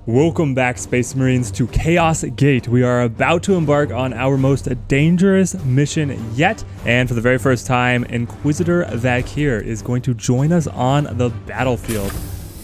Welcome back, Space Marines, to Chaos Gate. We are about to embark on our most dangerous mission yet, and for the very first time, Inquisitor Vakir is going to join us on the battlefield.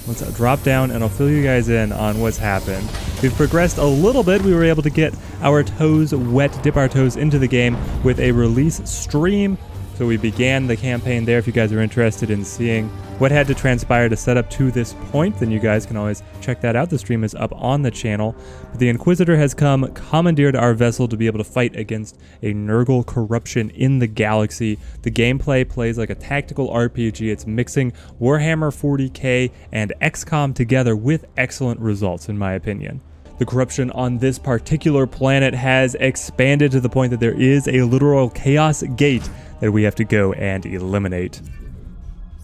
Let's drop down and I'll fill you guys in on what's happened. We've progressed a little bit. We were able to get our toes wet, dip our toes into the game with a release stream. So we began the campaign there. If you guys are interested in seeing what had to transpire to set up to this point, then you guys can always check that out. The stream is up on the channel. But the Inquisitor has commandeered our vessel to be able to fight against a Nurgle corruption in the galaxy. The gameplay plays like a tactical RPG. It's mixing Warhammer 40K and Xcom together with excellent results, in my opinion. The corruption on this particular planet has expanded to the point that there is a literal Chaos Gate that we have to go and eliminate.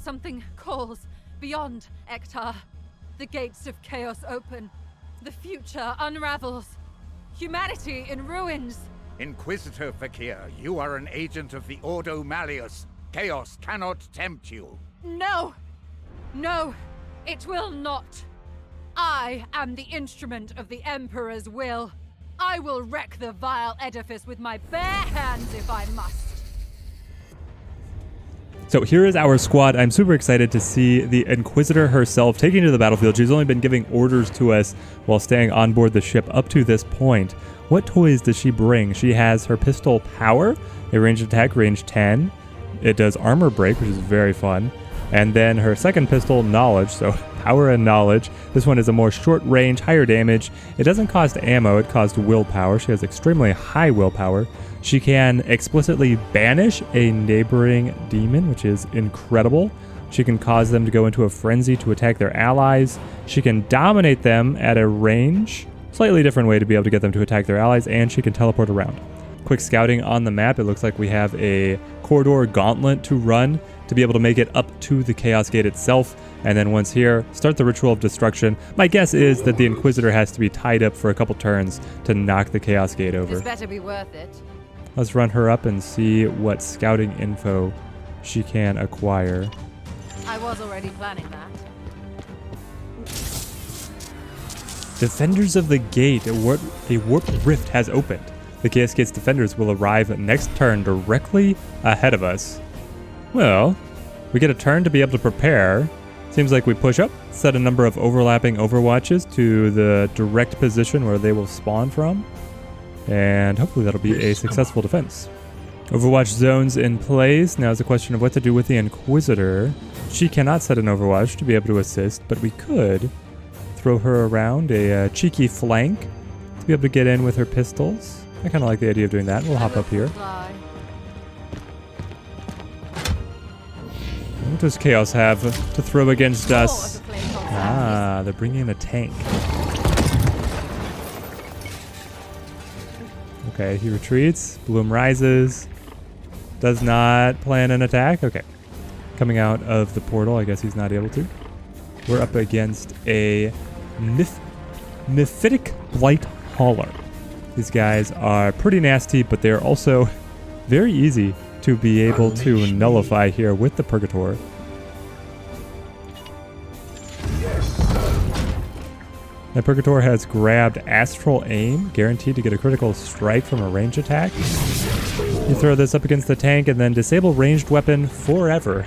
Something calls beyond Ektar. The gates of chaos open. The future unravels. Humanity in ruins. Inquisitor Vakir, you are an agent of the Ordo Malleus. Chaos cannot tempt you. No! No, it will not. I am the instrument of the Emperor's will. I will wreck the vile edifice with my bare hands if I must. So here is our squad. I'm super excited to see the Inquisitor herself taking to the battlefield. She's only been giving orders to us while staying on board the ship up to this point. What toys does she bring? She has her pistol Power, a ranged attack, range 10. It does armor break, which is very fun. And then her second pistol, Knowledge, so Power and Knowledge. This one is a more short range, higher damage. It doesn't cost ammo, it costs willpower. She has extremely high willpower. She can explicitly banish a neighboring demon, which is incredible. She can cause them to go into a frenzy to attack their allies. She can dominate them at a range, slightly different way to be able to get them to attack their allies, and she can teleport around. Quick scouting on the map, it looks like we have a corridor gauntlet to run to be able to make it up to the Chaos Gate itself, and then once here, start the Ritual of Destruction. My guess is that the Inquisitor has to be tied up for a couple turns to knock the Chaos Gate over. This better be worth it. Let's run her up and see what scouting info she can acquire. I was already planning that. Defenders of the Gate, a warp rift has opened. The Chaos Gate's defenders will arrive next turn directly ahead of us. Well, we get a turn to be able to prepare. Seems like we push up, set a number of overlapping overwatches to the direct position where they will spawn from. And hopefully that'll be a successful defense. Overwatch zones in place. Now it's a question of what to do with the Inquisitor. She cannot set an overwatch to be able to assist, but we could throw her around a cheeky flank to be able to get in with her pistols. I kind of like the idea of doing that. We'll hop up here. What does Chaos have to throw against us? Ah, they're bringing in a tank. Okay, he retreats. Bloom rises. Does not plan an attack. Okay. Coming out of the portal. I guess he's not able to. We're up against a Mythic Blight Hauler. These guys are pretty nasty, but they're also very easy to be able to nullify here with the Purgator. The Purgator has grabbed Astral Aim, guaranteed to get a critical strike from a range attack. You throw this up against the tank and then disable ranged weapon forever.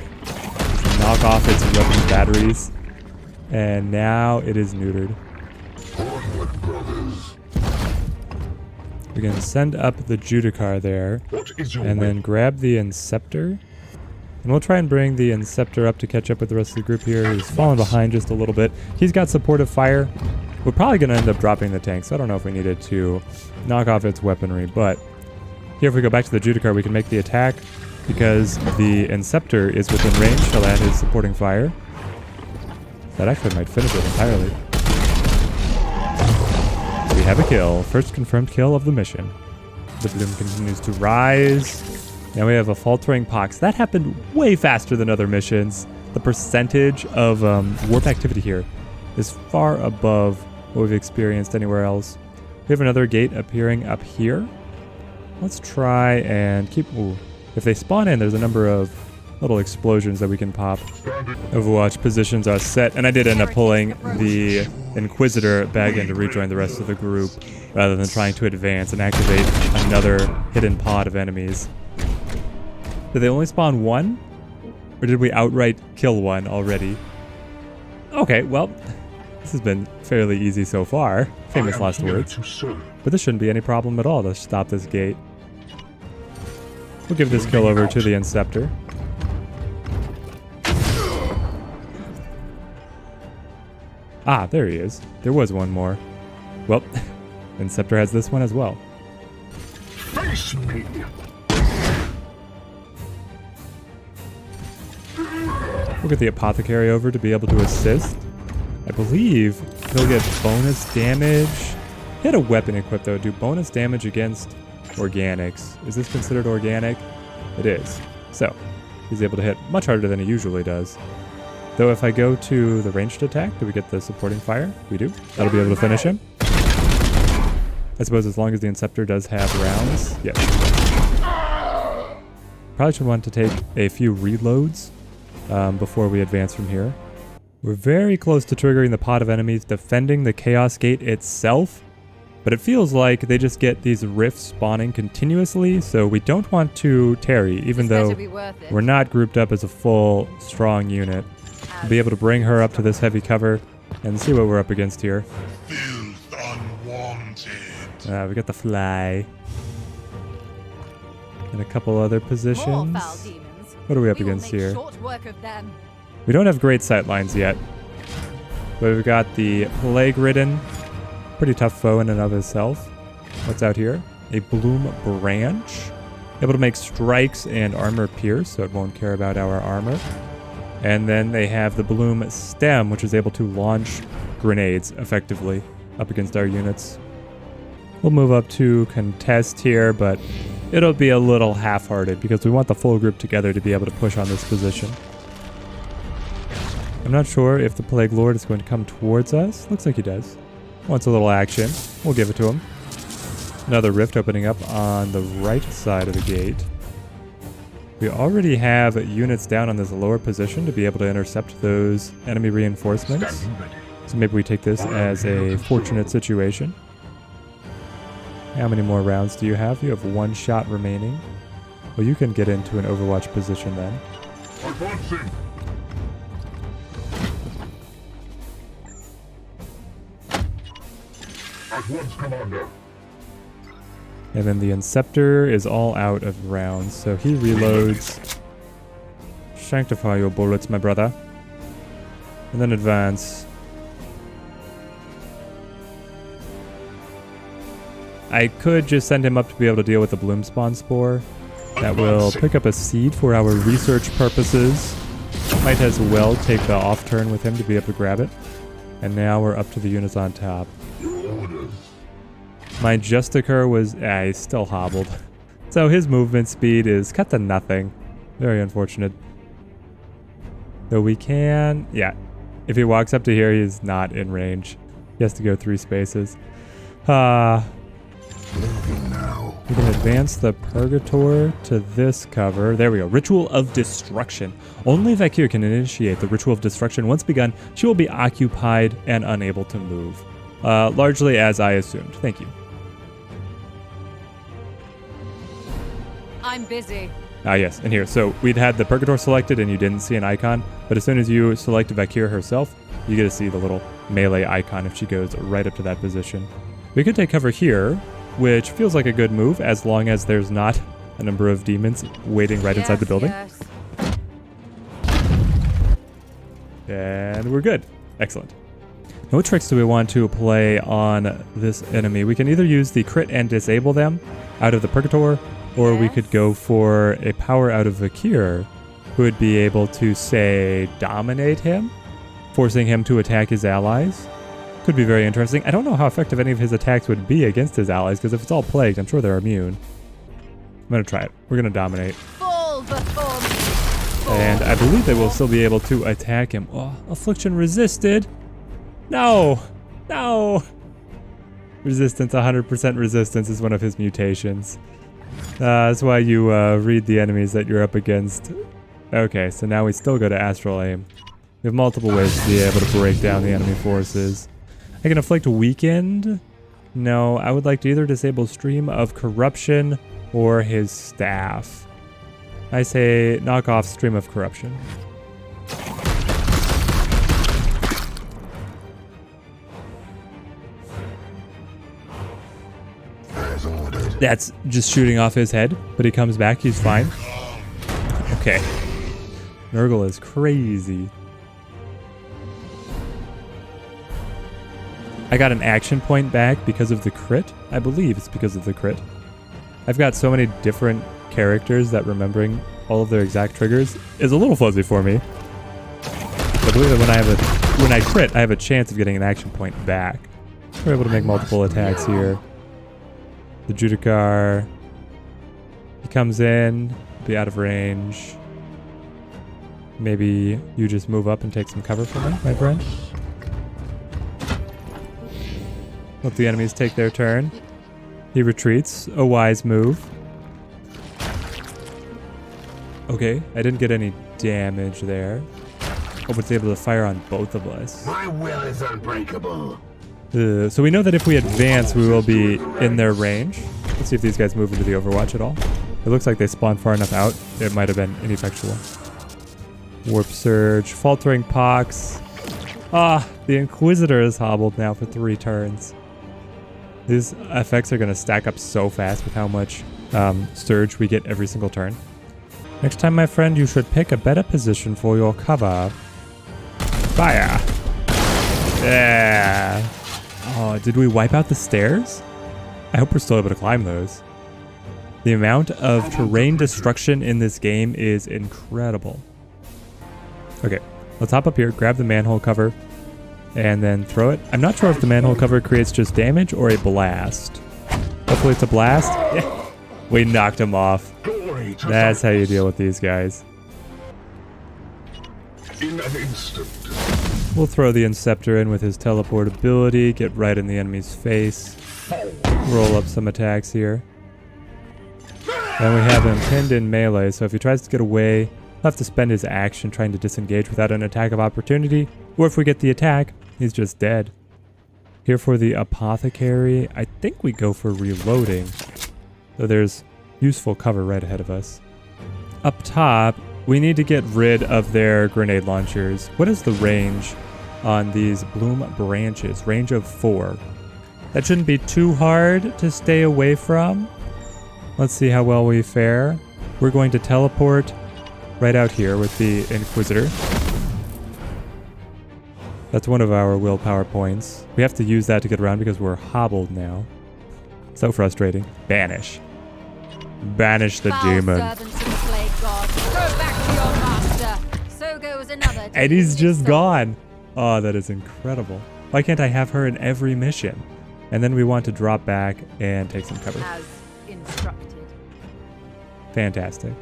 Knock off its weapon batteries. And now it is neutered. We can send up the Judicar there, and then grab the Inceptor. And we'll try and bring the Inceptor up to catch up with the rest of the group here. He's fallen behind just a little bit. He's got supportive fire. We're probably going to end up dropping the tank, so I don't know if we needed to knock off its weaponry. But here, if we go back to the Judicar, we can make the attack because the Inceptor is within range. She'll add his supporting fire. That actually might finish it entirely. We have a kill. First confirmed kill of the mission. The bloom continues to rise. Now we have a faltering pox. That happened way faster than other missions. The percentage of warp activity here is far above what we've experienced anywhere else. We have another gate appearing up here. Let's try and keep... Ooh. If they spawn in, there's a number of little explosions that we can pop. Overwatch positions are set, and I did end up pulling the Inquisitor back in to rejoin the rest of the group, rather than trying to advance and activate another hidden pod of enemies. Did they only spawn one? Or did we outright kill one already? Okay, well, this has been fairly easy so far. Famous last words. But this shouldn't be any problem at all to stop this gate. We'll give this kill over to the Inceptor. Ah, there he is. There was one more. Well, Inceptor has this one as well. Face me. We'll get the Apothecary over to be able to assist. I believe he'll get bonus damage. He had a weapon equipped though. Do bonus damage against organics. Is this considered organic? It is. So, he's able to hit much harder than he usually does. Though if I go to the ranged attack, do we get the supporting fire? We do. That'll be able to finish him. I suppose as long as the Inceptor does have rounds. Yes. Probably should want to take a few reloads before we advance from here. We're very close to triggering the pod of enemies defending the Chaos Gate itself, but it feels like they just get these rifts spawning continuously, so we don't want to tarry, even though we're not grouped up as a full, strong unit. We'll be able to bring her up to this heavy cover and see what we're up against here. Filth unwanted. We got the fly. And a couple other positions. What are we up against here? We don't have great sight lines yet. But we've got the Plague-ridden. Pretty tough foe in and of itself. What's out here? A Bloom Branch. Able to make strikes and armor pierce, so it won't care about our armor. And then they have the Bloom Stem, which is able to launch grenades effectively up against our units. We'll move up to contest here, but it'll be a little half-hearted because we want the full group together to be able to push on this position. I'm not sure if the Plague Lord is going to come towards us. Looks like he does. Wants a little action. We'll give it to him. Another rift opening up on the right side of the gate. We already have units down on this lower position to be able to intercept those enemy reinforcements. So maybe we take this as a fortunate situation. How many more rounds do you have? You have one shot remaining. Well, you can get into an Overwatch position then. Advancing. At once, Commander. And then the Inceptor is all out of rounds, so he reloads. Sanctify your bullets, my brother. And then advance. I could just send him up to be able to deal with the Bloom Spawn Spore. That will pick up a seed for our research purposes. Might as well take the off turn with him to be able to grab it. And now we're up to the units on top. My Justicar was... he's still hobbled. So his movement speed is cut to nothing. Very unfortunate. Though we can... yeah. If he walks up to here, he's not in range. He has to go 3 spaces. We can advance the Purgator to this cover. There we go. Ritual of Destruction. Only Vakir can initiate the Ritual of Destruction. Once begun, she will be occupied and unable to move. Largely as I assumed. Thank you. I'm busy. Ah, yes. And here. So we'd had the Purgator selected and you didn't see an icon. But as soon as you select Vakir herself, you get to see the little melee icon if she goes right up to that position. We could take cover here, which feels like a good move as long as there's not a number of demons waiting right inside the building. Yes. And we're good. Excellent. What tricks do we want to play on this enemy? We can either use the crit and disable them out of the Purgator, or we could go for a power out of Vakir, who would be able to, say, dominate him, forcing him to attack his allies. Could be very interesting. I don't know how effective any of his attacks would be against his allies, because if it's all plagued, I'm sure they're immune. I'm going to try it. We're going to dominate. And I believe they will still be able to attack him. Oh, affliction resisted. No. No. Resistance, 100% resistance is one of his mutations. That's why you read the enemies that you're up against Okay, so now we still go to Astral Aim. We have multiple ways to be able to break down the enemy forces. I can inflict weakened. No, I would like to either disable Stream of Corruption or his staff. I say knock off Stream of Corruption. That's just shooting off his head, but he comes back, he's fine. Okay. Nurgle is crazy. I got an action point back because of the crit. I believe it's because of the crit. I've got so many different characters that remembering all of their exact triggers is a little fuzzy for me. But I believe that when I crit, I have a chance of getting an action point back. We're able to make multiple attacks here. The Judicar. He comes in, be out of range. Maybe you just move up and take some cover from him, my friend. Let the enemies take their turn. He retreats. A wise move. Okay, I didn't get any damage there. Oh, it's able to fire on both of us. My will is unbreakable. So we know that if we advance, we will be in their range. Let's see if these guys move into the Overwatch at all. It looks like they spawned far enough out. It might have been ineffectual. Warp Surge. Faltering Pox. Ah, the Inquisitor is hobbled now for 3 turns. These effects are going to stack up so fast with how much surge we get every single turn. Next time, my friend, you should pick a better position for your cover. Fire! Yeah! Oh, did we wipe out the stairs? I hope we're still able to climb those. The amount of terrain destruction in this game is incredible. Okay, let's hop up here, grab the manhole cover, and then throw it. I'm not sure if the manhole cover creates just damage or a blast. Hopefully it's a blast. Yeah. We knocked him off. That's how you deal with these guys. In an instant. We'll throw the Inceptor in with his teleport ability, get right in the enemy's face, roll up some attacks here. Then we have him pinned in melee, so if he tries to get away, he'll have to spend his action trying to disengage without an attack of opportunity, or if we get the attack, he's just dead. Here for the Apothecary, I think we go for reloading, so there's useful cover right ahead of us. Up top, we need to get rid of their grenade launchers. What is the range on these bloom branches? Range of 4. That shouldn't be too hard to stay away from. Let's see how well we fare. We're going to teleport right out here with the Inquisitor. That's one of our willpower points. We have to use that to get around because we're hobbled now. So frustrating. Banish. Banish the demon. So goes another. And he's just gone. Oh, that is incredible. Why can't I have her in every mission? And then we want to drop back and take some cover. As instructed. Fantastic.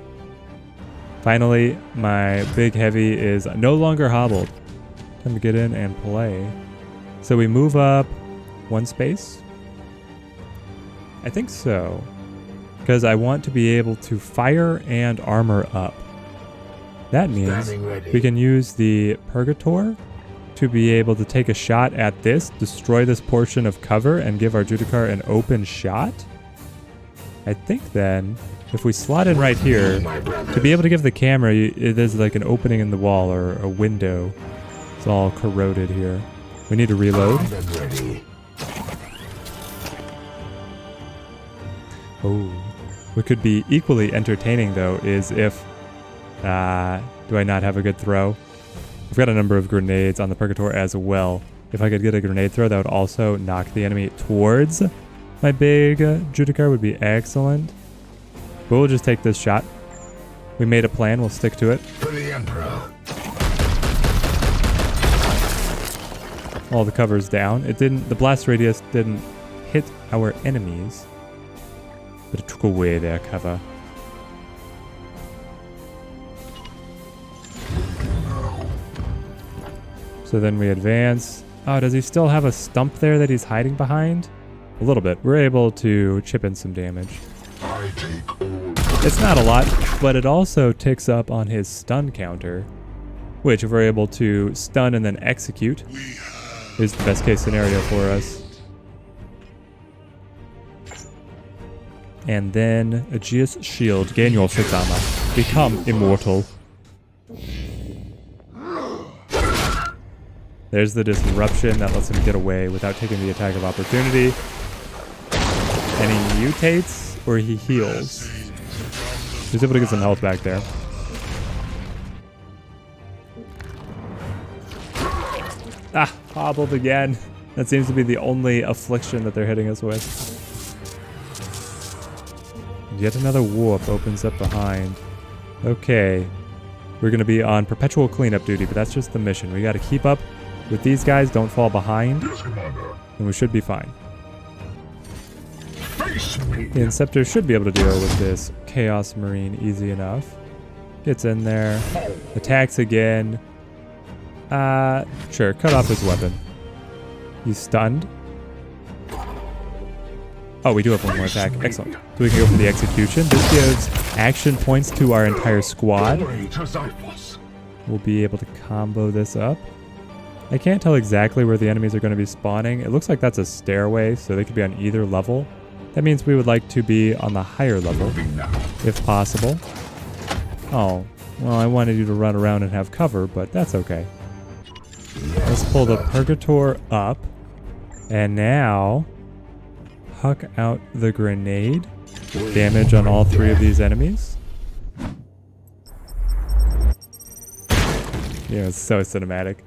Finally, my big heavy is no longer hobbled. Time to get in and play. So we move up 1 space. I think so. Because I want to be able to fire and armor up. That means we can use the Purgator to be able to take a shot at this, destroy this portion of cover, and give our Judicar an open shot. I think then, if we slot in right here, to be able to give the camera, there's like an opening in the wall or a window. It's all corroded here. We need to reload. Oh. What could be equally entertaining, though, is if... do I not have a good throw? I've got a number of grenades on the Purgator as well. If I could get a grenade throw, that would also knock the enemy towards my big Judicar would be excellent. But we'll just take this shot. We made a plan. We'll stick to it. For the Emperor. All the cover's down. It didn't... The blast radius didn't hit our enemies. But it took away their cover. So then we advance. Oh, does he still have a stump there that he's hiding behind? A little bit. We're able to chip in some damage. I take all. It's not a lot, but it also ticks up on his stun counter, which if we're able to stun and then execute is the best case scenario for us. And then Aegeus Shield, gain your 6 armor, become immortal. There's the disruption that lets him get away without taking the attack of opportunity. And he mutates or he heals. He's able to get some health back there. Ah, hobbled again. That seems to be the only affliction that they're hitting us with. Yet another warp opens up behind. Okay. We're going to be on perpetual cleanup duty, but that's just the mission. We got to keep up with these guys, don't fall behind, and we should be fine. The Inceptor should be able to deal with this Chaos Marine easy enough. Gets in there, attacks again. Sure, cut off his weapon. He's stunned. Oh, we do have one more attack. Excellent. So we can go for the execution. This gives action points to our entire squad. We'll be able to combo this up. I can't tell exactly where the enemies are going to be spawning. It looks like that's a stairway, so they could be on either level. That means we would like to be on the higher level, if possible. Oh, well, I wanted you to run around and have cover, but that's okay. Let's pull the Purgator up. And now, huck out the grenade. Damage on all 3 of these enemies. Yeah, it's so cinematic.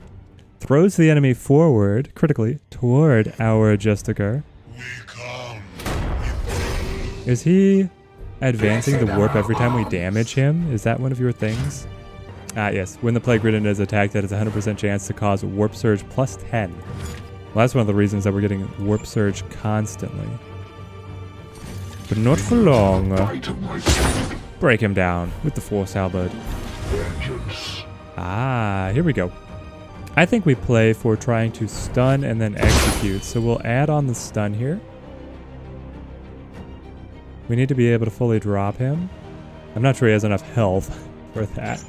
Throws the enemy forward, critically, toward our Justicar. Is he advancing the warp every time we damage him? Is that one of your things? Ah, yes. When the Plague Ridden is attacked, that is a 100% chance to cause Warp Surge plus 10. Well, that's one of the reasons that we're getting Warp Surge constantly. But not for long. Break him down with the Force Halberd. Ah, here we go. I think we play for trying to stun and then execute, so we'll add on the stun here. We need to be able to fully drop him. I'm not sure he has enough health for that.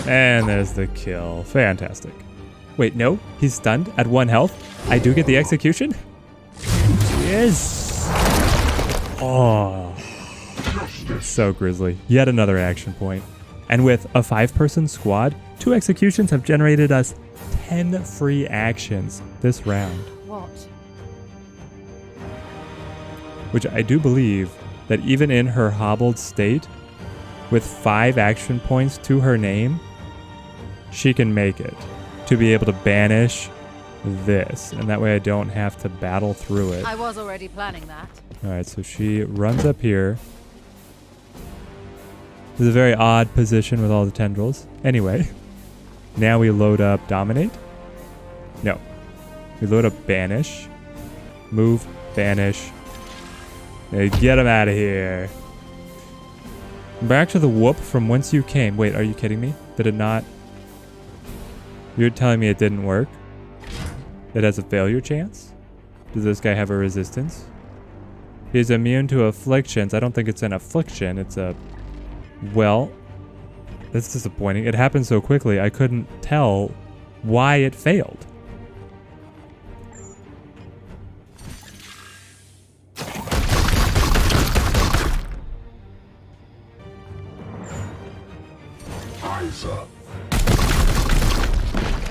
And there's the kill. Fantastic. Wait, no? He's stunned at 1 health? I do get the execution? Yes! Oh. So grisly. Yet another action point. And with a 5-person squad, 2 executions have generated us 10 free actions this round. What? Which I do believe that even in her hobbled state, with 5 action points to her name, she can make it to be able to banish this. And that way I don't have to battle through it. I was already planning that. Alright, so she runs up here. This is a very odd position with all the tendrils. Anyway, now we load up Dominate. No. We load up Banish. Move, Banish. Hey, get him out of here. Back to the whoop from whence you came. Wait, are you kidding me? Did it not? You're telling me it didn't work? It has a failure chance? Does this guy have a resistance? He's immune to afflictions. I don't think it's an affliction. It's a... Well, that's disappointing. It happened so quickly, I couldn't tell why it failed. Eyes up.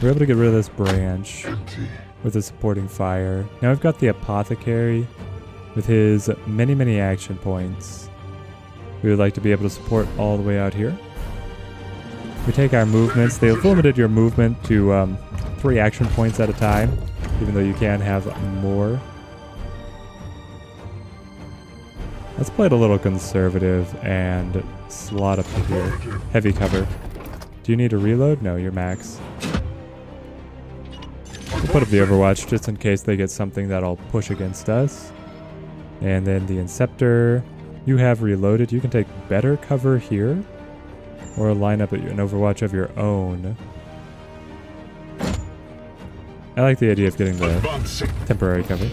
We're able to get rid of this branch with a supporting fire. Now we've got the Apothecary with his many, many action points. We would like to be able to support all the way out here. We take our movements. They've limited your movement to 3 action points at a time, even though you can have more. Let's play it a little conservative and slot up to here. Heavy cover. Do you need a reload? No, you're max. We'll put up the Overwatch just in case they get something that'll push against us. And then the Inceptor. You have reloaded. You can take better cover here, or line up an Overwatch of your own. I like the idea of getting the temporary cover.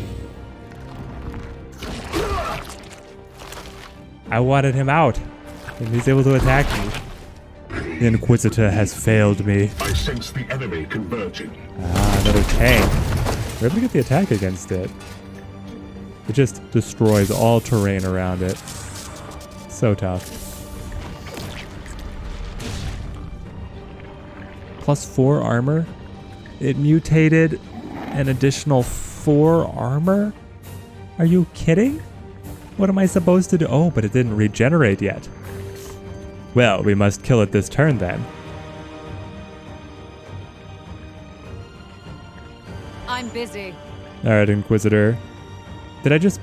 I wanted him out. And he's able to attack me. The Inquisitor has failed me. I sense the enemy converging. Ah, another tank. We're able to get the attack against it. It just destroys all terrain around it. So tough. +4 armor. It mutated an additional 4 armor? Are you kidding? What am I supposed to do? Oh, but it didn't regenerate yet. Well, we must kill it this turn then. I'm busy. Alright, Inquisitor. Did I just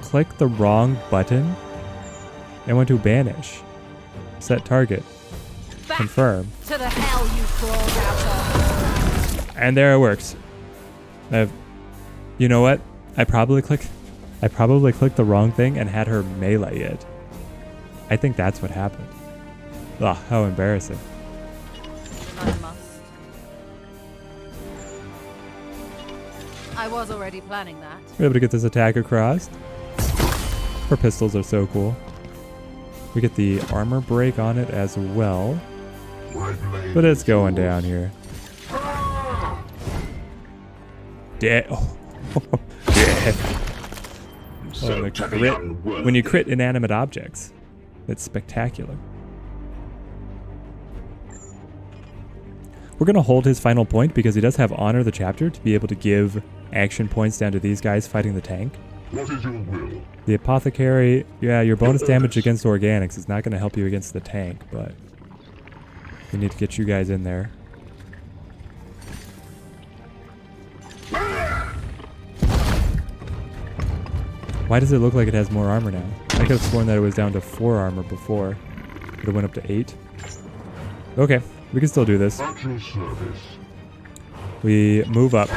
click the wrong button? I want to banish. Set target. Back Confirm. to the hell you crawled out of. And there it works. You know what? I probably clicked the wrong thing and had her melee it. I think that's what happened. Ugh, how embarrassing. I must. I was already planning that. We're able to get this attack across. Her pistols are so cool. We get the armor break on it as well. But it's going down here. Dead. Dead. Oh, the crit. When you crit inanimate objects, it's spectacular. We're going to hold his final point because he does have Honor the Chapter to be able to give action points down to these guys fighting the tank. What is your will? The Apothecary, yeah, your bonus damage against organics is not going to help you against the tank, but we need to get you guys in there. Why does it look like it has more armor now? I could have sworn that it was down to 4 armor before. But it went up to 8. Okay, we can still do this. At your service. We move up.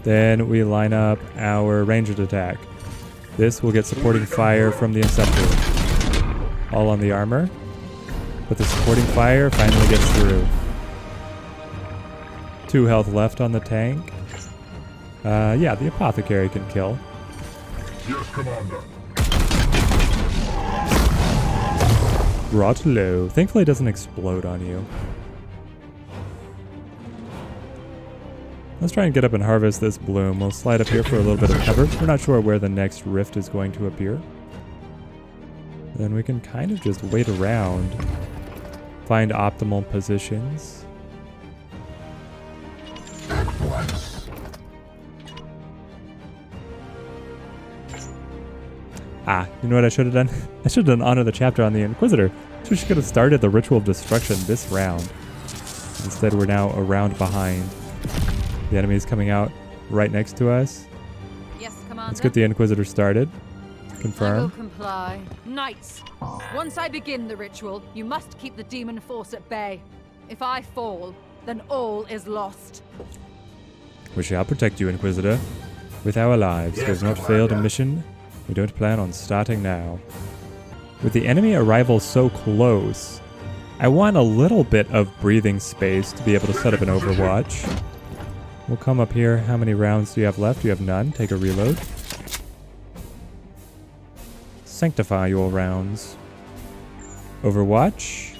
Then we line up our ranged attack. This will get supporting fire from the inceptor. All on the armor. But the supporting fire finally gets through. 2 health left on the tank. Yeah, the Apothecary can kill. Yes, Commander. Brought low. Thankfully it doesn't explode on you. Let's try and get up and harvest this bloom. We'll slide up here for a little bit of cover. We're not sure where the next rift is going to appear. Then we can kind of just wait around. Find optimal positions. At once. Ah, you know what I should have done? I should have done Honor the Chapter on the Inquisitor. So we should have started the Ritual of Destruction this round. Instead, we're now a round behind. The enemy is coming out right next to us. Yes, Commander. Let's get the Inquisitor started. I will Confirm. comply. Knights, once I begin the ritual, you must keep the demon force at bay. If I fall, then all is lost. We shall protect you, Inquisitor. With our lives, we have not failed a mission. We don't plan on starting now. With the enemy arrival so close, I want a little bit of breathing space to be able to set up an overwatch. We'll come up here. How many rounds do you have left? You have none. Take a reload. Sanctify your rounds. Overwatch.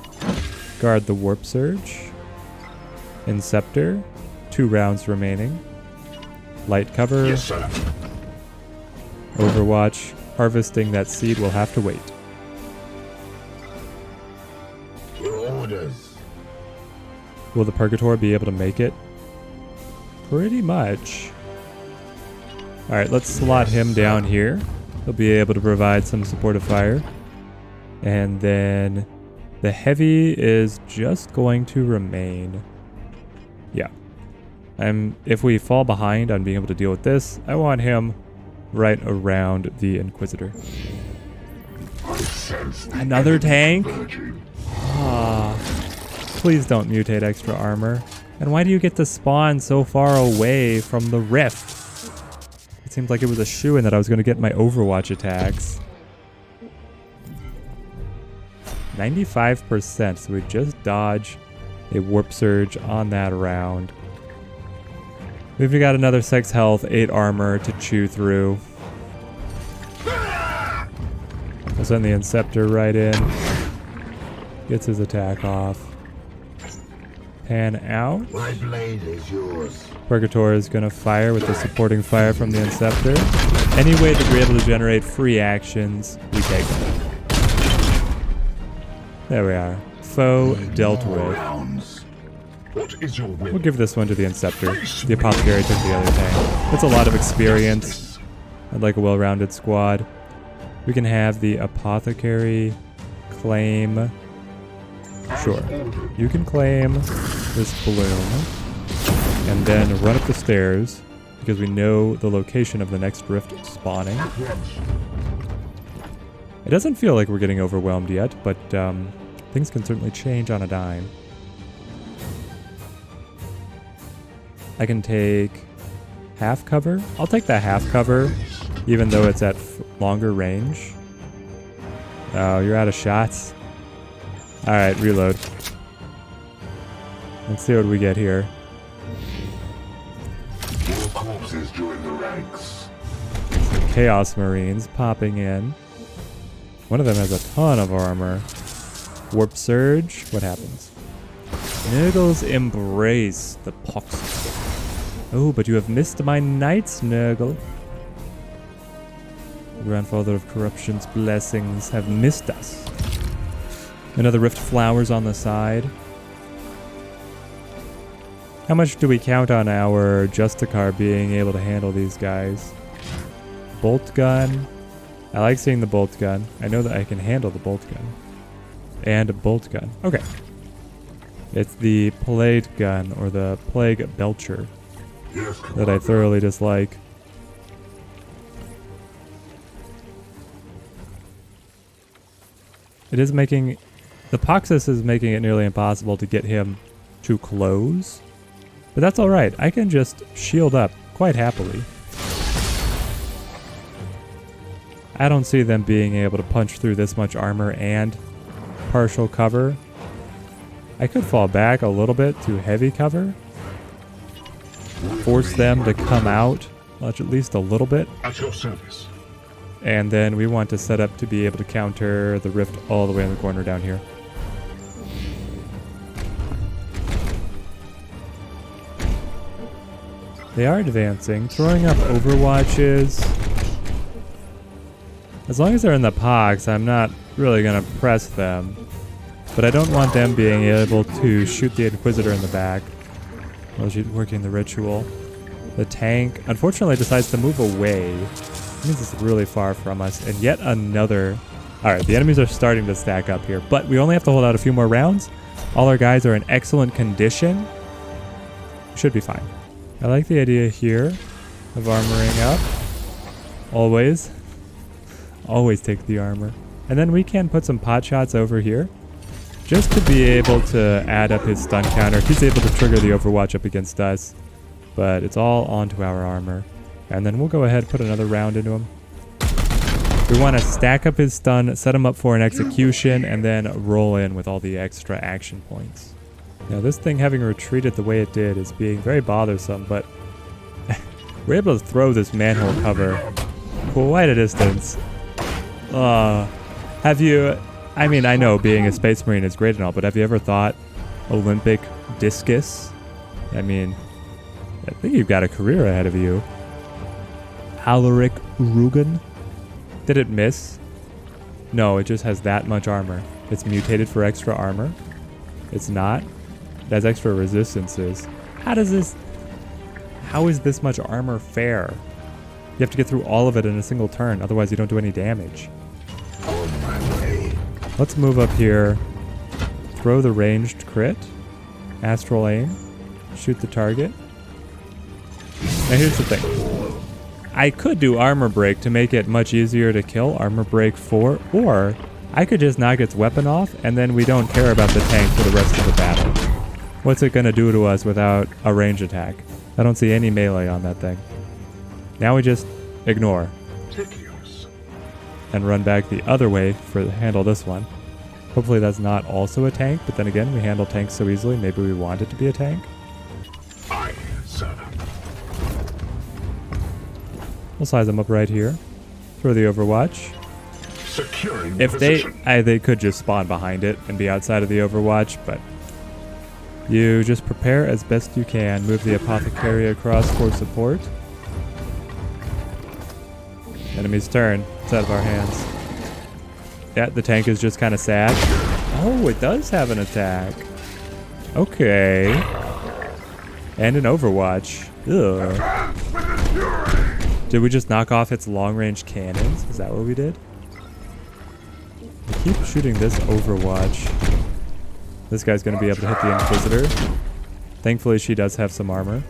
Guard the Warp Surge. Inceptor. 2 rounds remaining. Light cover. Yes, sir. Overwatch. Harvesting that seed will have to wait. Your orders. Will the Purgator be able to make it? Pretty much. Alright, let's slot him down here. He'll be able to provide some supportive fire. And then the heavy is just going to remain. Yeah. If we fall behind on being able to deal with this, I want him right around the Inquisitor. Another tank? Ah, please don't mutate extra armor. And why do you get to spawn so far away from the rift? It seemed like it was a shoo-in that I was going to get my Overwatch attacks. 95%, so we just dodge a Warp Surge on that round. We've got another 6 health, 8 armor to chew through. Let's send the Inceptor right in. Gets his attack off. Pan out. My blade is yours. Purgator is going to fire with the supporting fire from the Inceptor. Any way that we're able to generate free actions, we take them. There we are. Foe dealt with. What is your will? We'll give this one to the Inceptor. The Apothecary took the other tank. That's a lot of experience. I'd like a well-rounded squad. We can have the Apothecary claim. Sure. You can claim this bloom. And then run up the stairs, because we know the location of the next rift spawning. It doesn't feel like we're getting overwhelmed yet, but things can certainly change on a dime. I can take half cover. I'll take that half cover, even though it's at longer range. Oh, you're out of shots. Alright, reload. Let's see what we get here. Your corpses join the ranks. Chaos Marines popping in. One of them has a ton of armor. Warp Surge. What happens? Nurgle's Embrace. The pox. Oh, but you have missed my knights, Nurgle. Grandfather of Corruption's blessings have missed us. Another Rift Flowers on the side. How much do we count on our Justicar being able to handle these guys? Bolt gun. I like seeing the bolt gun. I know that I can handle the bolt gun. And a bolt gun. Okay. It's the Plague gun, or the Plague Belcher, that I thoroughly dislike. It is making... The Poxus is making it nearly impossible to get him to close. But that's alright. I can just shield up quite happily. I don't see them being able to punch through this much armor and partial cover. I could fall back a little bit to heavy cover. Force them to come out at least a little bit. At your service. And then we want to set up to be able to counter the rift all the way in the corner down here. They are advancing, throwing up overwatches. As long as they're in the pox, I'm not really going to press them. But I don't want them being able to shoot the Inquisitor in the back while she's working the ritual. The tank, unfortunately, decides to move away. It means it's really far from us. And yet another... Alright, the enemies are starting to stack up here. But we only have to hold out a few more rounds. All our guys are in excellent condition. Should be fine. I like the idea here of armoring up. Always. Always take the armor. And then we can put some pot shots over here, just to be able to add up his stun counter. He's able to trigger the Overwatch up against us, but it's all onto our armor. And then we'll go ahead and put another round into him. We want to stack up his stun, set him up for an execution, and then roll in with all the extra action points. Now this thing having retreated the way it did is being very bothersome, but we're able to throw this manhole cover quite a distance. Have you... I mean, I know being a Space Marine is great and all, but have you ever thought Olympic discus? I mean, I think you've got a career ahead of you. Alaric Rugen? Did it miss? No, it just has that much armor. It's mutated for extra armor. It's not. It has extra resistances. How is this much armor fair? You have to get through all of it in a single turn, otherwise you don't do any damage. On my way. Let's move up here. Throw the ranged crit. Astral aim. Shoot the target. Now here's the thing. I could do armor break to make it much easier to kill, armor break 4, or I could just knock its weapon off and then we don't care about the tank for the rest of the battle. What's it gonna do to us without a range attack? I don't see any melee on that thing. Now we just ignore and run back the other way to handle this one. Hopefully that's not also a tank, but then again, we handle tanks so easily, maybe we want it to be a tank. Aye, sir. We'll size them up right here. Throw the Overwatch. Securing If position. they could just spawn behind it and be outside of the Overwatch, but you just prepare as best you can. Move the Apothecary across for support. Enemy's turn. It's out of our hands. Yeah, the tank is just kind of sad. Oh, it does have an attack. Okay. And an Overwatch. Ugh. Did we just knock off its long-range cannons? Is that what we did? I keep shooting this Overwatch. This guy's going to be able to hit the Inquisitor. Thankfully, she does have some armor.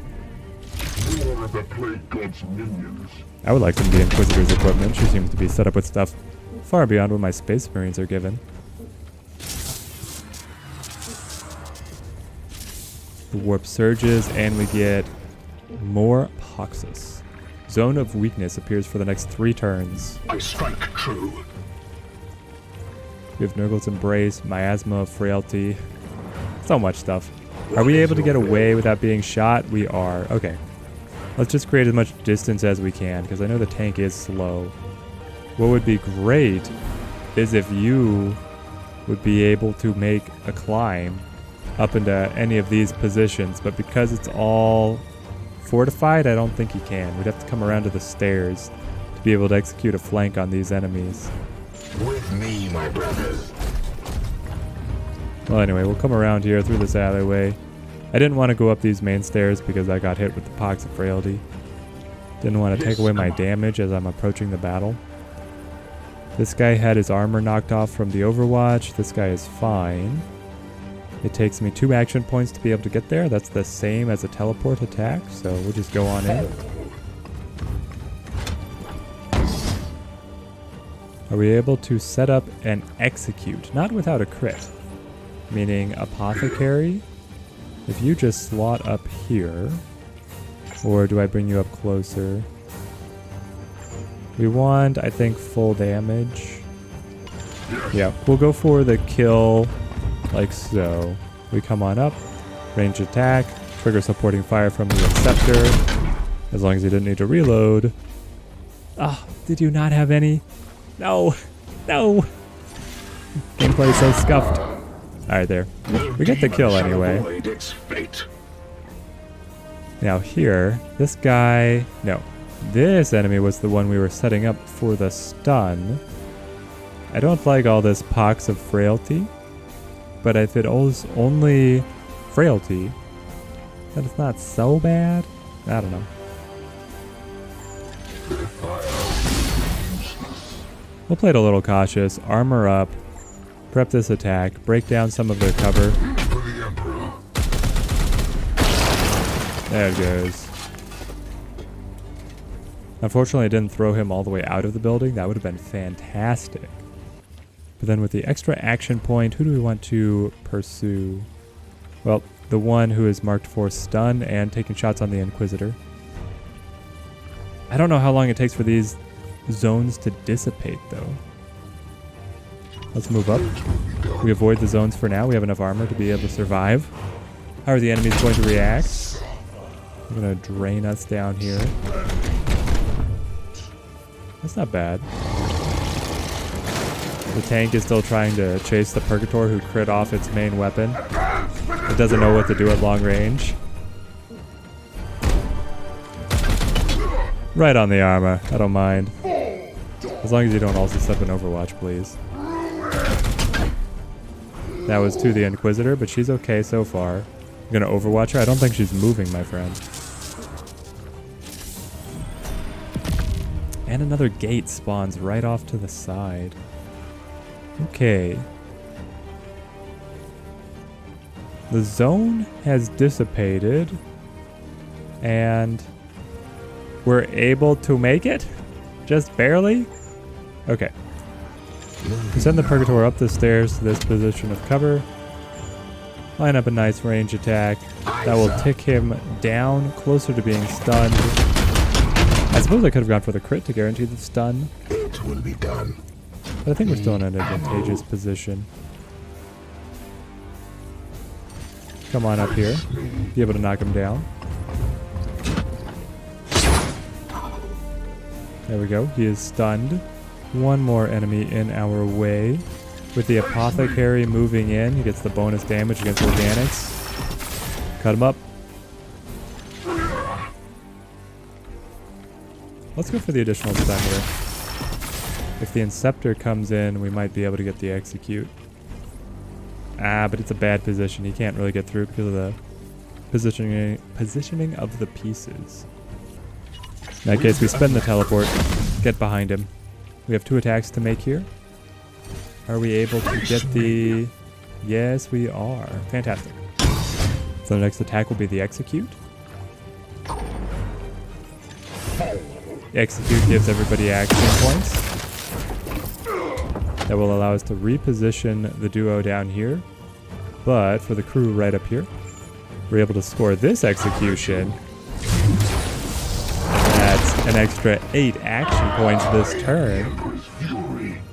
The Plague God's minions. I would like some of the Inquisitor's equipment. She seems to be set up with stuff far beyond what my Space Marines are given. The warp surges, and we get more Poxus. Zone of Weakness appears for the next 3 turns. I strike true. We have Nurgle's Embrace, Miasma of Frailty. So much stuff. Are we able to get away without being shot? We are. Okay. Let's just create as much distance as we can, because I know the tank is slow. What would be great is if you would be able to make a climb up into any of these positions, but because it's all fortified, I don't think you can. We'd have to come around to the stairs to be able to execute a flank on these enemies. With me, my brothers. Well, anyway, we'll come around here through this alleyway. I didn't want to go up these main stairs because I got hit with the Pox of Frailty. Didn't want to take away my damage as I'm approaching the battle. This guy had his armor knocked off from the Overwatch. This guy is fine. It takes me 2 action points to be able to get there. That's the same as a teleport attack, so we'll just go on in. Are we able to set up and execute? Not without a crit. Meaning Apothecary. If you just slot up here, or do I bring you up closer? We want, I think, full damage. Yeah, we'll go for the kill like so. We come on up, range attack, trigger supporting fire from the Inceptor, as long as you didn't need to reload. Ah, did you not have any? No, no. Gameplay is so scuffed. Alright, there. We get the kill anyway. Now here, this guy... No. This enemy was the one we were setting up for the stun. I don't like all this Pox of Frailty. But if it was only Frailty, then it's not so bad. I don't know. We'll play it a little cautious. Armor up. Prep this attack, break down some of their cover. There it goes. Unfortunately, I didn't throw him all the way out of the building. That would have been fantastic. But then with the extra action point, who do we want to pursue? Well, the one who is marked for stun and taking shots on the Inquisitor. I don't know how long it takes for these zones to dissipate, though. Let's move up. We avoid the zones for now. We have enough armor to be able to survive. How are the enemies going to react? They're going to drain us down here. That's not bad. The tank is still trying to chase the Purgator who crit off its main weapon. It doesn't know what to do at long range. Right on the armor. I don't mind. As long as you don't also step in Overwatch, please. That was to the Inquisitor, but she's okay so far. I'm gonna Overwatch her. I don't think she's moving, my friend. And another gate spawns right off to the side. Okay. The zone has dissipated. And we're able to make it? Just barely? Okay. We send the Purgator up the stairs to this position of cover. Line up a nice range attack. That will tick him down closer to being stunned. I suppose I could have gone for the crit to guarantee the stun. It will be done. But I think we're still in an advantageous position. Come on up here. Be able to knock him down. There we go. He is stunned. one more enemy in our way. With the Apothecary moving in, he gets the bonus damage against organics. Cut him up. Let's go for the additional stun here. If the Inceptor comes in, we might be able to get the Execute. Ah, but it's a bad position. He can't really get through because of the positioning of the pieces. In that case, we spend the teleport, get behind him. We have 2 attacks to make here. Are we able to get the... Yes, we are. Fantastic. So the next attack will be the Execute. Execute gives everybody action points. That will allow us to reposition the duo down here. But for the crew right up here, we're able to score this execution. And that's an extra 8 action points this turn.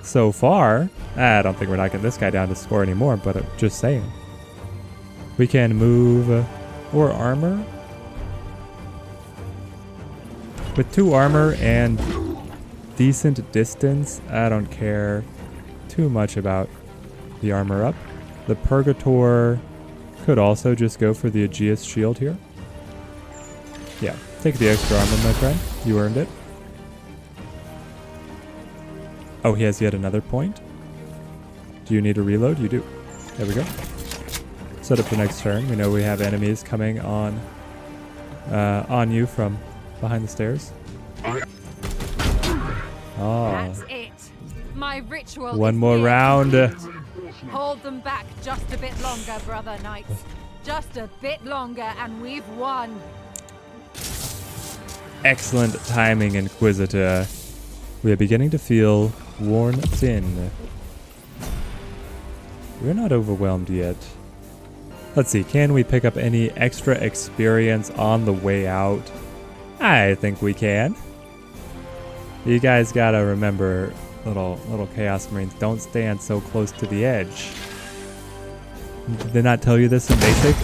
So far, I don't think we're knocking this guy down to score anymore, but I'm just saying. We can move or armor. With 2 armor and decent distance, I don't care too much about the armor up. The Purgator could also just go for the Aegis shield here. Yeah, take the extra armor, my friend. You earned it. Oh, he has yet another point. Do you need a reload? You do. There we go. Set up for next turn. We know we have enemies coming on you from behind the stairs. Oh. That's it. My ritual. One is more near round. complete. Hold them back just a bit longer, brother knights. Just a bit longer, and we've won. Excellent timing, Inquisitor. We are beginning to feel worn thin. We're not overwhelmed yet. Let's see, can we pick up any extra experience on the way out? I think we can. You guys gotta remember, little Chaos Marines, don't stand so close to the edge. Did they not tell you this in basic?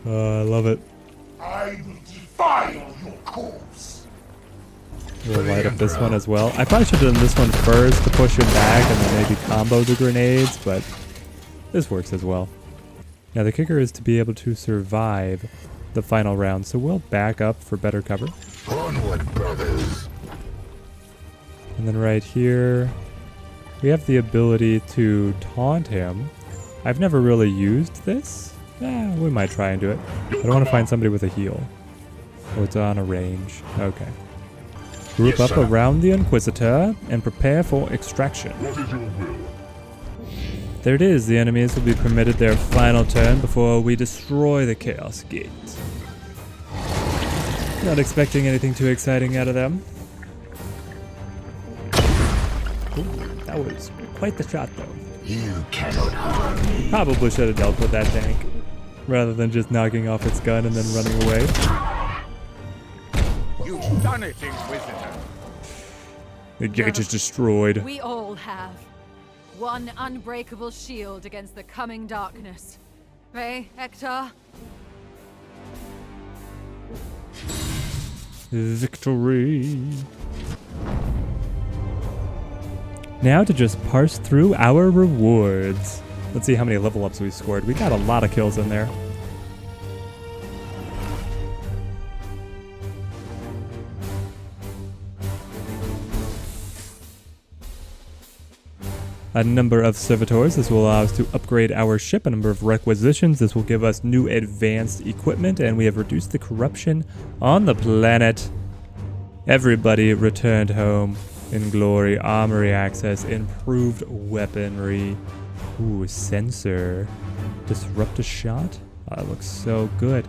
I love it. I will defile your corpse. We'll light up this one as well. I probably should have done this one first to push him back and then maybe combo the grenades, but this works as well. Now the kicker is to be able to survive the final round, so we'll back up for better cover. Onward, brothers. And then right here, we have the ability to taunt him. I've never really used this. We might try and do it. But I want to find somebody with a heal. Oh, it's on a range. Okay. Group up around the Inquisitor and prepare for extraction. What is your will? There it is. The enemies will be permitted their final turn before we destroy the Chaos Gate. Not expecting anything too exciting out of them. Ooh, that was quite the shot, though. You cannot harm me. Probably should have dealt with that tank, rather than just knocking off its gun and then running away. You've done it, Inquisitor. The gate is destroyed. We all have. One unbreakable shield against the coming darkness. Hey, Hector? Victory. Now to just parse through our rewards. Let's see how many level ups we scored. We got a lot of kills in there. A number of servitors. This will allow us to upgrade our ship. A number of requisitions. This will give us new advanced equipment, and we have reduced the corruption on the planet. Everybody returned home in glory. Armory access, improved weaponry. Ooh, sensor. Disrupt a shot. Oh, that looks so good.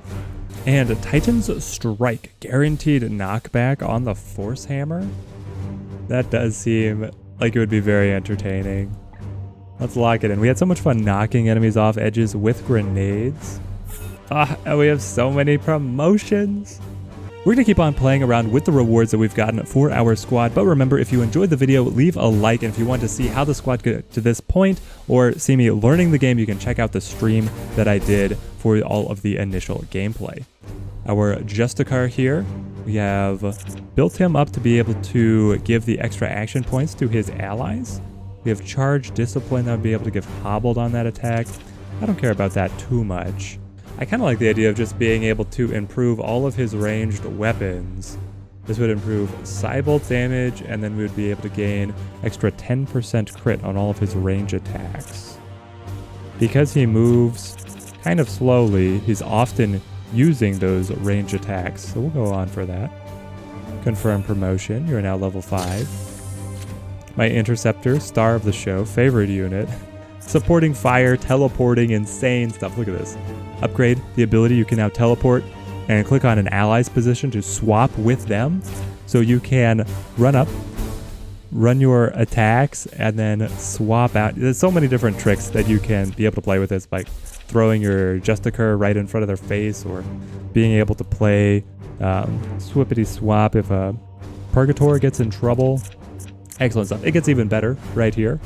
And a Titan's Strike. Guaranteed knockback on the Force Hammer. That does seem like it would be very entertaining. Let's lock it in. We had so much fun knocking enemies off edges with grenades. And we have so many promotions. We're going to keep on playing around with the rewards that we've gotten for our squad. But remember, if you enjoyed the video, leave a like. And if you want to see how the squad got to this point or see me learning the game, you can check out the stream that I did for all of the initial gameplay. Our Justicar here We have built him up to be able to give the extra action points to his allies. We have charge discipline that would be able to give hobbled on that attack. I don't care about that too much. I kind of like the idea of just being able to improve all of his ranged weapons. This would improve Cybolt damage, and then we would be able to gain extra 10% crit on all of his range attacks. Because he moves kind of slowly, he's often using those range attacks, so we'll go on for that. Confirm promotion, you're now level 5. My interceptor, star of the show, favorite unit. Supporting fire, teleporting, insane stuff. Look at this. Upgrade the ability, you can now teleport and click on an ally's position to swap with them. So you can run up, run your attacks, and then swap out. There's so many different tricks that you can be able to play with this, like throwing your Justicar right in front of their face, or being able to play swippity swap if a Purgator gets in trouble. Excellent stuff. It gets even better right here.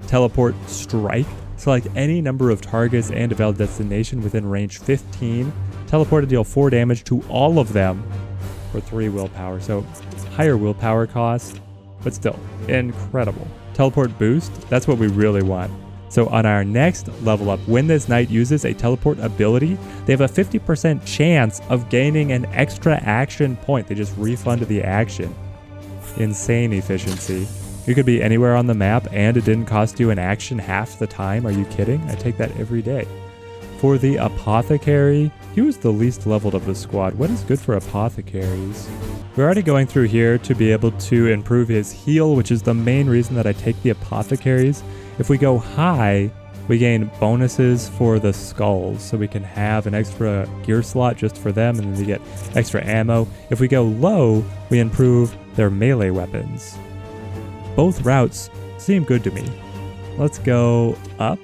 Teleport strike. Select any number of targets and a valid destination within range 15. Teleport to deal 4 damage to all of them for 3 willpower. So higher willpower cost, but still incredible. Teleport boost, that's what we really want. So on our next level up, when this knight uses a teleport ability, they have a 50% chance of gaining an extra action point. They just refunded the action. Insane efficiency. You could be anywhere on the map and it didn't cost you an action half the time. Are you kidding? I take that every day. For the Apothecary, he was the least leveled of the squad. What is good for Apothecaries? We're already going through here to be able to improve his heal, which is the main reason that I take the Apothecaries. If we go high, we gain bonuses for the skulls, so we can have an extra gear slot just for them, and then they get extra ammo. If we go low, we improve their melee weapons. Both routes seem good to me. Let's go up,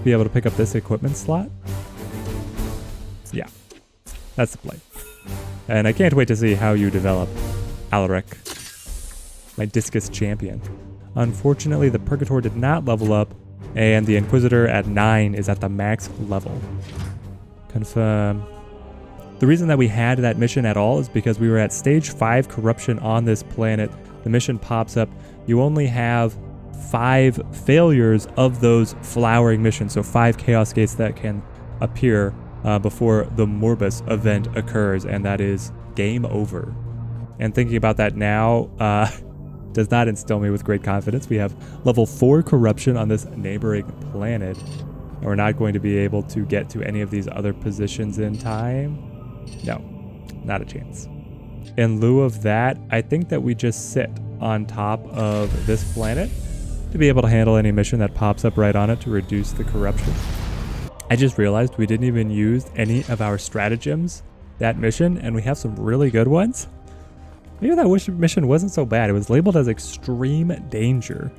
be able to pick up this equipment slot. Yeah, that's the play. And I can't wait to see how you develop Alaric, my discus champion. Unfortunately, the Purgator did not level up, and the Inquisitor at 9 is at the max level. Confirm. The reason that we had that mission at all is because we were at stage 5 corruption on this planet. The mission pops up. You only have 5 failures of those flowering missions, so 5 Chaos Gates that can appear before the Morbus event occurs, and that is game over. And thinking about that now does not instill me with great confidence. We have level 4 corruption on this neighboring planet, and we're not going to be able to get to any of these other positions in time. No, not a chance. In lieu of that, I think that we just sit on top of this planet to be able to handle any mission that pops up right on it to reduce the corruption. I just realized we didn't even use any of our stratagems that mission, and we have some really good ones. Maybe that mission wasn't so bad. It was labeled as extreme danger.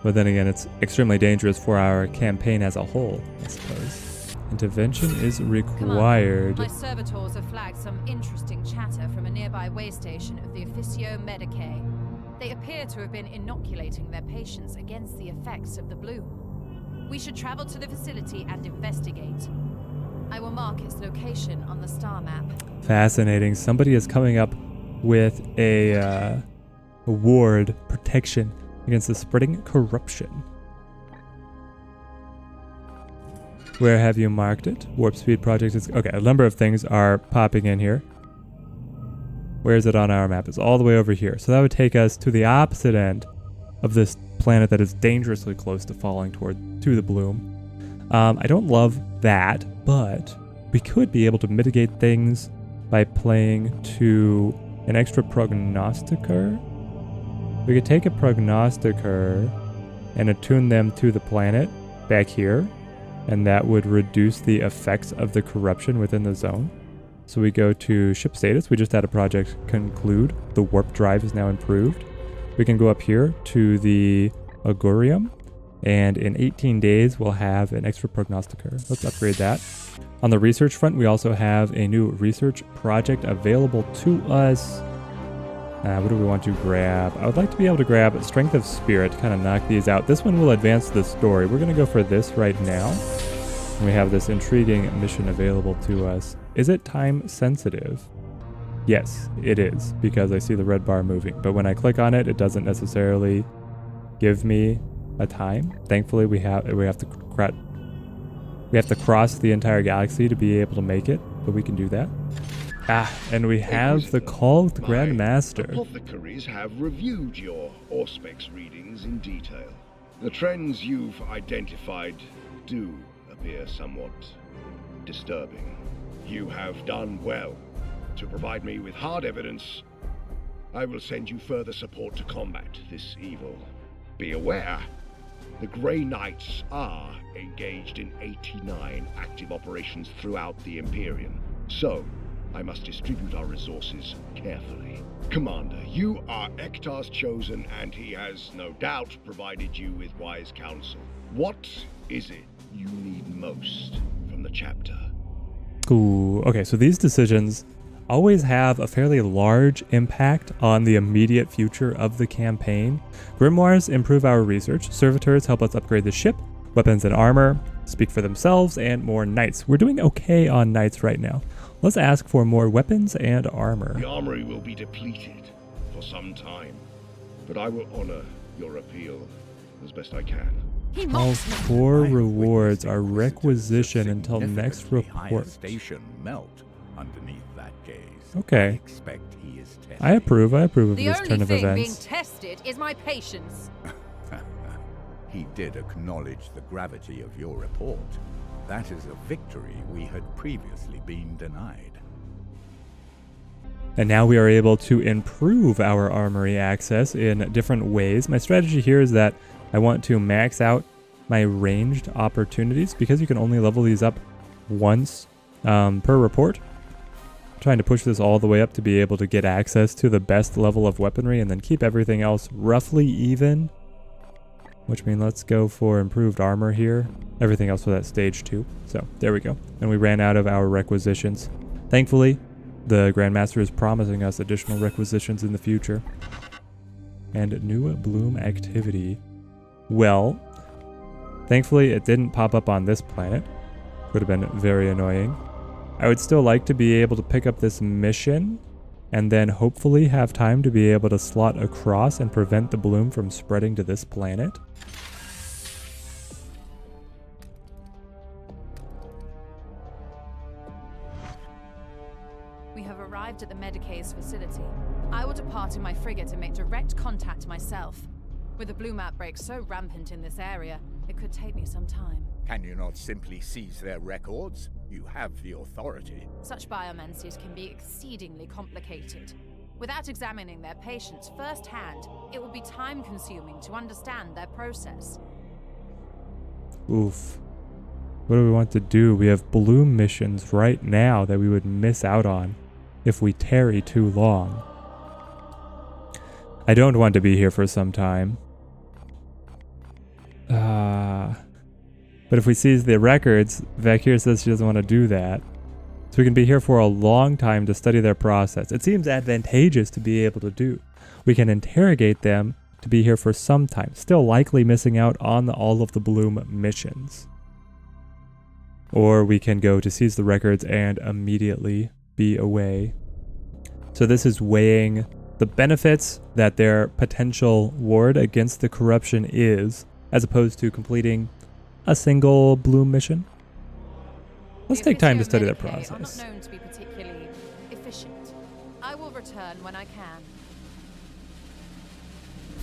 But then again, it's extremely dangerous for our campaign as a whole, I suppose. Intervention is required. My servitors have flagged some interesting chatter from a nearby way station of the Officio Medicae. They appear to have been inoculating their patients against the effects of the bloom. We should travel to the facility and investigate. I will mark its location on the star map. Fascinating. Somebody is coming up with a ward protection against the spreading corruption. Where have you marked it? Warp speed project is... Okay, a number of things are popping in here. Where is it on our map? It's all the way over here. So that would take us to the opposite end of this planet that is dangerously close to falling to the bloom. I don't love that, but we could be able to mitigate things by playing to an extra prognosticator. We could take a prognosticator and attune them to the planet back here, and that would reduce the effects of the corruption within the zone. So we go to ship status. We just had a project conclude. The warp drive is now improved. We can go up here to the Augurium, and in 18 days we'll have an extra prognosticator. Let's upgrade that. On the research front, we also have a new research project available to us. What do we want to grab? I would like to be able to grab Strength of Spirit, kind of knock these out. This one will advance the story. We're going to go for this right now. We have this intriguing mission available to us. Is it time sensitive? Yes, it is, because I see the red bar moving. But when I click on it, it doesn't necessarily give me a time. Thankfully, we have to cross the entire galaxy to be able to make it, but we can do that. And we have the call of the Grand Master. Apothecaries have reviewed your Auspex readings in detail. The trends you've identified do appear somewhat disturbing. You have done well to provide me with hard evidence. I will send you further support to combat this evil. Be aware, the Grey Knights are engaged in 89 active operations throughout the Imperium, so I must distribute our resources carefully. Commander, you are Ektar's chosen, and he has no doubt provided you with wise counsel. What is it you need most from the chapter? Ooh, okay, so these decisions always have a fairly large impact on the immediate future of the campaign. Grimoires improve our research, servitors help us upgrade the ship, weapons and armor speak for themselves, and more knights. We're doing okay on knights right now. Let's ask for more weapons and armor. The armory will be depleted for some time, but I will honor your appeal as best I can. All 4 rewards are requisition until next report. Station melt underneath that gaze. Okay. I expect he is tested. I approve of The this only turn of thing being events. tested is my patience. He did acknowledge the gravity of your report. That is a victory we had previously been denied. And now we are able to improve our armory access in different ways. My strategy here is that I want to max out my ranged opportunities because you can only level these up once per report. I'm trying to push this all the way up to be able to get access to the best level of weaponry and then keep everything else roughly even. Which means let's go for improved armor here. Everything else was at stage 2. So there we go. And we ran out of our requisitions. Thankfully, the Grandmaster is promising us additional requisitions in the future. And new bloom activity. Well, thankfully it didn't pop up on this planet. Would have been very annoying. I would still like to be able to pick up this mission and then hopefully have time to be able to slot across and prevent the bloom from spreading to this planet. We have arrived at the Medicase facility. I will depart in my frigate and make direct contact myself. With the bloom outbreak so rampant in this area, it could take me some time. Can you not simply seize their records? You have the authority. Such biomancies can be exceedingly complicated. Without examining their patients firsthand, it will be time-consuming to understand their process. Oof. What do we want to do? We have bloom missions right now that we would miss out on if we tarry too long. I don't want to be here for some time. But if we seize the records, Vakir says she doesn't want to do that. So we can be here for a long time to study their process. It seems advantageous to be able to do. We can interrogate them to be here for some time, still likely missing out on all of the bloom missions. Or we can go to seize the records and immediately be away. So this is weighing the benefits that their potential ward against the corruption is, as opposed to completing a single bloom mission. Let's take time to study their process. Are not known to be particularly efficient. I will return when I can.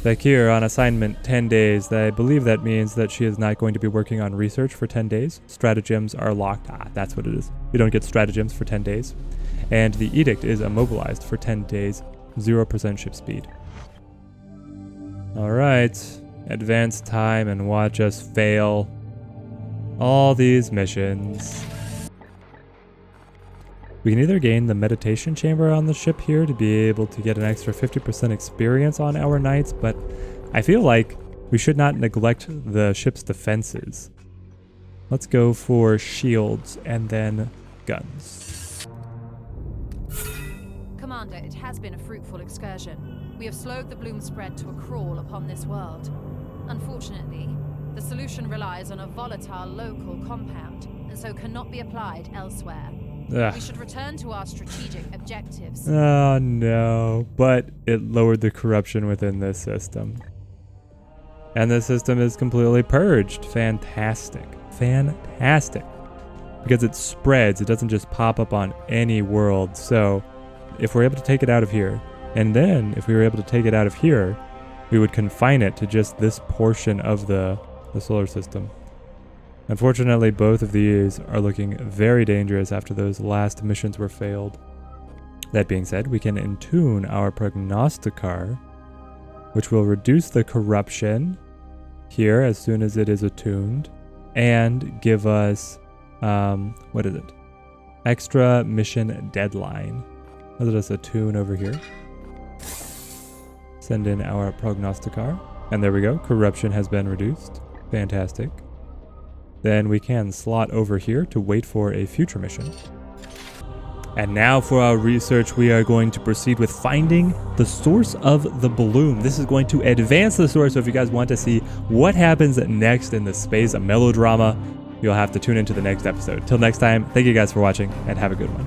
Vakir on assignment 10 days. I believe that means that she is not going to be working on research for 10 days. Stratagems are locked. That's what it is. You don't get stratagems for 10 days. And the edict is immobilized for 10 days. 0% ship speed. Alright. Advance time and watch us fail all these missions. We can either gain the meditation chamber on the ship here to be able to get an extra 50% experience on our knights, but I feel like we should not neglect the ship's defenses. Let's go for shields and then guns. Commander, it has been a fruitful excursion. We have slowed the bloom spread to a crawl upon this world. Unfortunately, the solution relies on a volatile local compound, and so cannot be applied elsewhere. Ugh. We should return to our strategic objectives. Oh no, but it lowered the corruption within this system. And this system is completely purged. Fantastic. Fantastic. Because it spreads, it doesn't just pop up on any world. So if we're able to take it out of here, and then if we were able to take it out of here, we would confine it to just this portion of the solar system. Unfortunately, both of these are looking very dangerous after those last missions were failed. That being said, we can entune our prognosticar, which will reduce the corruption here as soon as it is attuned, and give us, what is it? Extra mission deadline. Let us attune over here. Send in our prognosticar, and there we go. Corruption has been reduced. Fantastic. Then we can slot over here to wait for a future mission. And now for our research, we are going to proceed with finding the source of the bloom. This is going to advance the story, so if you guys want to see what happens next in the space of melodrama, you'll have to tune into the next episode. Till next time, thank you guys for watching, and have a good one.